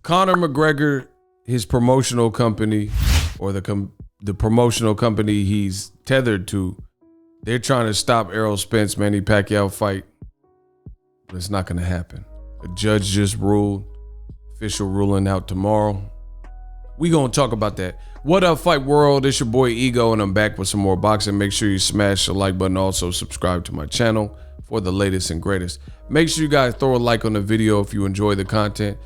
Conor McGregor, his promotional company, or the promotional company he's tethered to, they're trying to stop Errol Spence, Manny Pacquiao fight. But it's not going to happen. A judge just ruled. Official ruling out tomorrow. We going to talk about that. What up, Fight World? It's your boy Ego, and I'm back with some more boxing. Make sure you smash the like button. Also, subscribe to my channel for the latest and greatest. Make sure you guys throw a like on the video if you enjoy the content.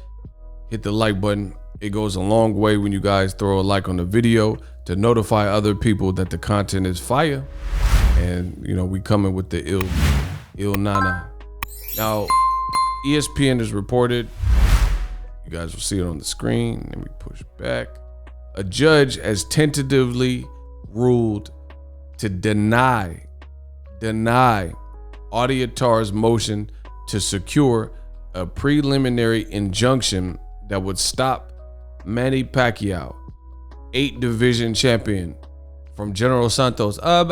Hit the like button. It goes a long way when you guys throw a like on the video to notify other people that the content is fire. And, you know, we coming with the ill nana. Now, ESPN has reported, you guys will see it on the screen. Let me push back. A judge has tentatively ruled to deny Audiatar's motion to secure a preliminary injunction that would stop Manny Pacquiao, 8 division champion from General Santos, from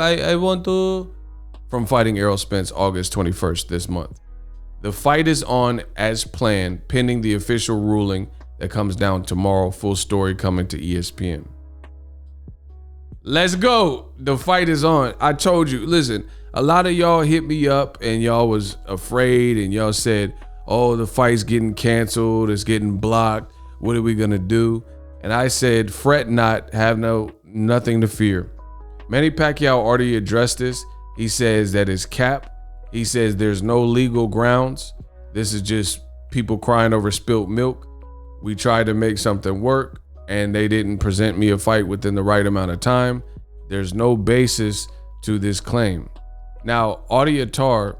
fighting Errol Spence August 21st this month. The fight is on as planned, pending the official ruling that comes down tomorrow. Full story coming to ESPN. Let's go. The fight is on. I told you, listen, a lot of y'all hit me up and y'all was afraid and y'all said, oh, the fight's getting canceled, it's getting blocked. What are we gonna do? And I said, fret not, have nothing to fear. Manny Pacquiao already addressed this. He says that it's cap. He says there's no legal grounds. This is just people crying over spilt milk. We tried to make something work and they didn't present me a fight within the right amount of time. There's no basis to this claim. Now, Audiatar,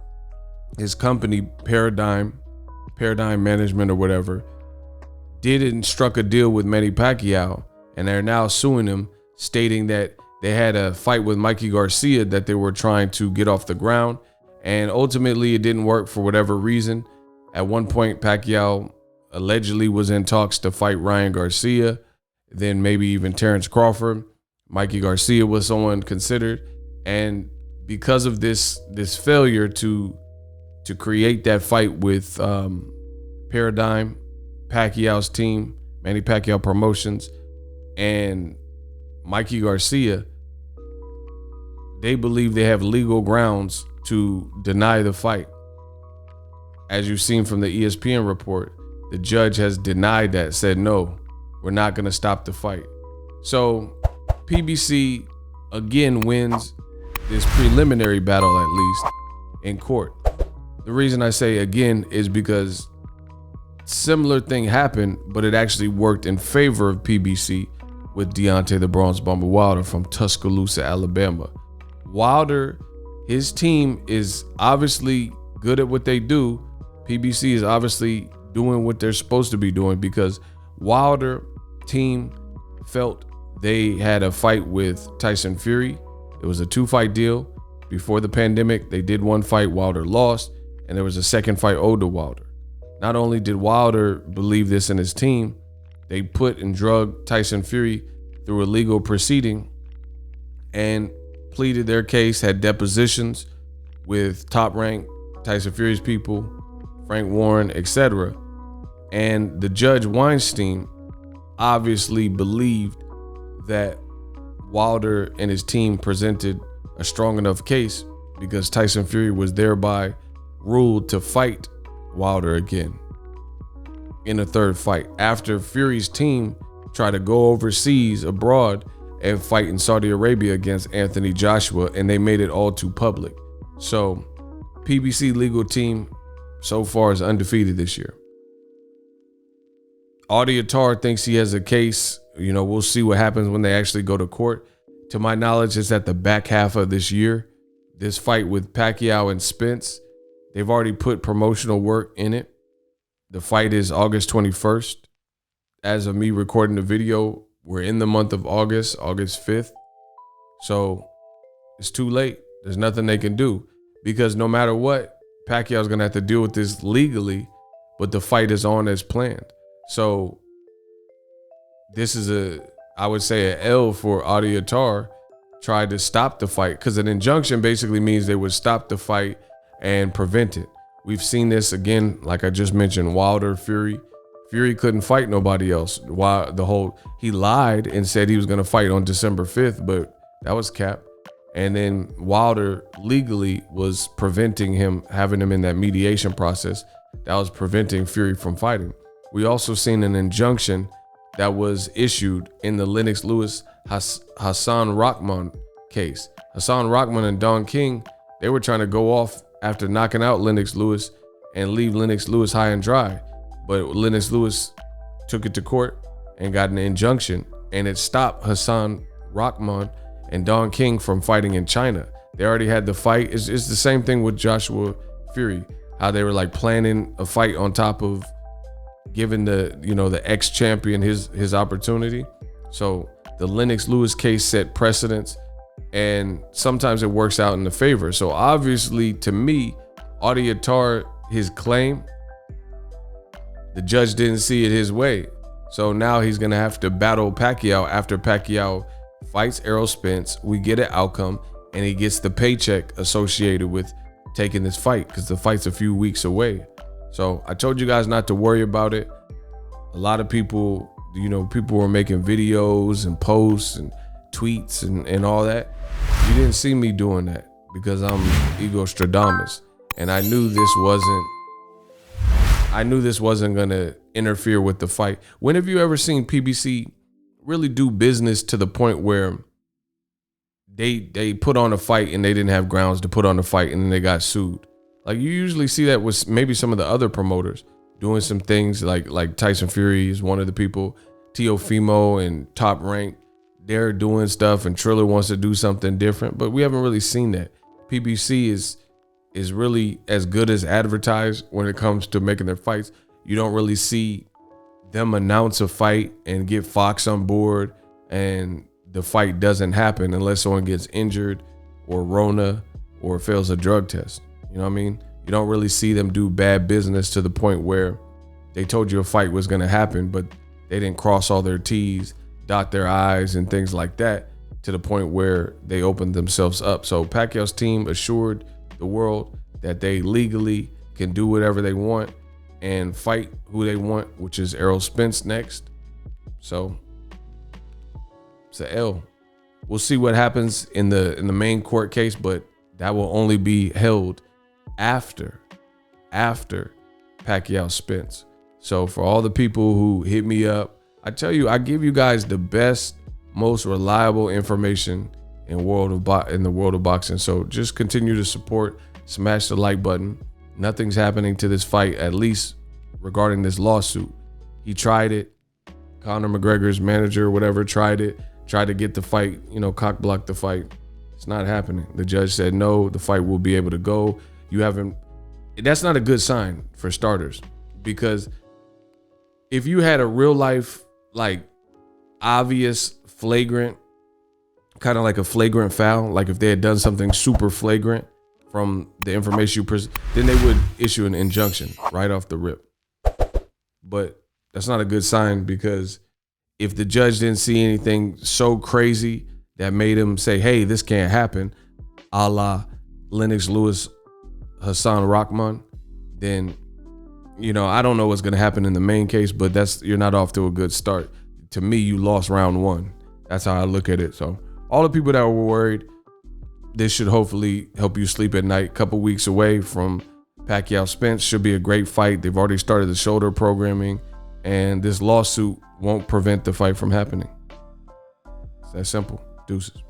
his company, Paradigm Management or whatever, did struck a deal with Manny Pacquiao, and they're now suing him, stating that they had a fight with Mikey Garcia that they were trying to get off the ground, and ultimately it didn't work for whatever reason. At one point, Pacquiao allegedly was in talks to fight Ryan Garcia, then maybe even Terrence Crawford. Mikey Garcia was someone considered, and because of this failure to create that fight with Paradigm, Pacquiao's team, Manny Pacquiao Promotions, and Mikey Garcia, they believe they have legal grounds to deny the fight. As you've seen from the ESPN report, the judge has denied that, said, no, we're not going to stop the fight. So PBC again wins this preliminary battle, at least in court. The reason I say again is because similar thing happened, but it actually worked in favor of PBC with Deontay the Bronze Bomber Wilder from Tuscaloosa, Alabama. Wilder, his team is obviously good at what they do. PBC is obviously doing what they're supposed to be doing, because Wilder team felt they had a fight with Tyson Fury. It was a 2-fight deal. Before the pandemic, they did 1 fight, Wilder lost, and there was a second fight owed to Wilder. Not only did Wilder believe this in his team, they put and drugged Tyson Fury through a legal proceeding and pleaded their case, had depositions with top-ranked Tyson Fury's people, Frank Warren, etc. And the judge Weinstein obviously believed that Wilder and his team presented a strong enough case, because Tyson Fury was thereby ruled to fight Wilder again in a 3rd fight, after Fury's team tried to go overseas abroad and fight in Saudi Arabia against Anthony Joshua, and they made it all too public. So PBC legal team so far is undefeated this year. Audiatar thinks he has a case. You know, we'll see what happens when they actually go to court. To my knowledge, it's at the back half of this year. This fight with Pacquiao and Spence, they've already put promotional work in it. The fight is August 21st. As of me recording the video, we're in the month of August 5th. So it's too late. There's nothing they can do, because no matter what, Pacquiao's gonna have to deal with this legally, but the fight is on as planned. So this is I would say an L for Audiatar. Tried to stop the fight, because an injunction basically means they would stop the fight and prevent it. We've seen this again, like I just mentioned, Wilder, Fury. Fury couldn't fight nobody else. Why he lied and said he was gonna fight on December 5th, but that was cap. And then Wilder legally was preventing him, having him in that mediation process. That was preventing Fury from fighting. We also seen an injunction that was issued in the Lennox Lewis Hassan Rahman case. Hassan Rahman and Don King, they were trying to go off after knocking out Lennox Lewis and leave Lennox Lewis high and dry. But Lennox Lewis took it to court and got an injunction, and it stopped Hassan Rahman and Don King from fighting in China. They already had the fight. It's the same thing with Joshua Fury, how they were like planning a fight on top of giving the ex-champion his opportunity. So the Lennox Lewis case set precedents, and sometimes it works out in the favor. So obviously, to me, Audie Attar, his claim, the judge didn't see it his way. So now he's gonna have to battle Pacquiao after Pacquiao fights Errol Spence. We get an outcome, and he gets the paycheck associated with taking this fight, because the fight's a few weeks away. So I told you guys not to worry about it. A lot of people, people were making videos and posts and tweets and all that. You didn't see me doing that because I'm Ego Stradamus, and I knew this wasn't gonna interfere with the fight. When have you ever seen PBC really do business to the point where they put on a fight and they didn't have grounds to put on a fight and then they got sued? Like, you usually see that with maybe some of the other promoters doing some things, like Tyson Fury is one of the people, Teofimo and Top Rank, they're doing stuff, and Triller wants to do something different, but we haven't really seen that. PBC is really as good as advertised when it comes to making their fights. You don't really see them announce a fight and get Fox on board, and the fight doesn't happen unless someone gets injured or Rona or fails a drug test. You know what I mean? You don't really see them do bad business to the point where they told you a fight was going to happen, but they didn't cross all their T's, dot their I's, and things like that, to the point where they opened themselves up. So Pacquiao's team assured the world that they legally can do whatever they want and fight who they want, which is Errol Spence next. So it's an L. We'll see what happens in the main court case, but that will only be held after Pacquiao Spence. So for all the people who hit me up, I tell you, I give you guys the best, most reliable information in the world of boxing. So just continue to support, smash the like button. Nothing's happening to this fight, at least regarding this lawsuit. He tried it. Conor McGregor's manager, whatever, tried to get the fight, cock block the fight. It's not happening. The judge said no, the fight will be able to go. That's not a good sign for starters, because if you had a real life, like obvious flagrant, kind of like a flagrant foul, like if they had done something super flagrant from the information then they would issue an injunction right off the rip. But that's not a good sign, because if the judge didn't see anything so crazy that made him say, hey, this can't happen, a la Lennox Lewis, Hassan Rahman, then, I don't know what's going to happen in the main case, but you're not off to a good start. To me, you lost round one. That's how I look at it. So all the people that were worried, this should hopefully help you sleep at night. Couple weeks away from Pacquiao Spence, should be a great fight. They've already started the shoulder programming, and this lawsuit won't prevent the fight from happening. It's that simple. Deuces.